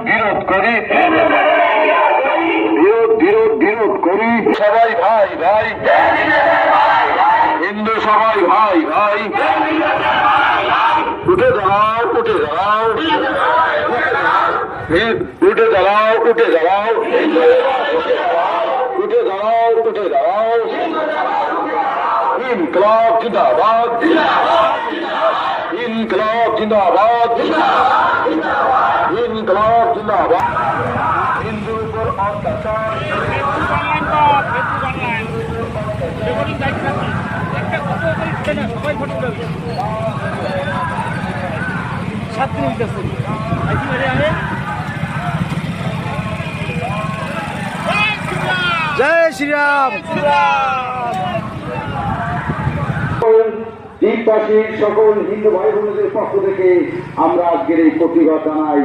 বিরোধ করি, বিরোধ করি। সবাই ভাই ভাই, হিন্দু সবাই ভাই ভাই, উঠে দাঁড়াও, উঠে দাঁড়াও, উঠে দাঁড়াও, উঠে দাঁড়াও, উঠে দাঁড়াও, উঠে দাঁড়াও। ইনকলাব জিন্দাবাদ, ইনকলাব জিন্দাবাদ, ইনকলাব জিন্দাবাদ। হিন্দুর উপর অত্যাচার, জয় শ্রীরাম। দ্বীপবাসীর সকল হিন্দু ভাই বোনদের পক্ষ থেকে আমরা আজকের এই প্রতিবাদ জানাই।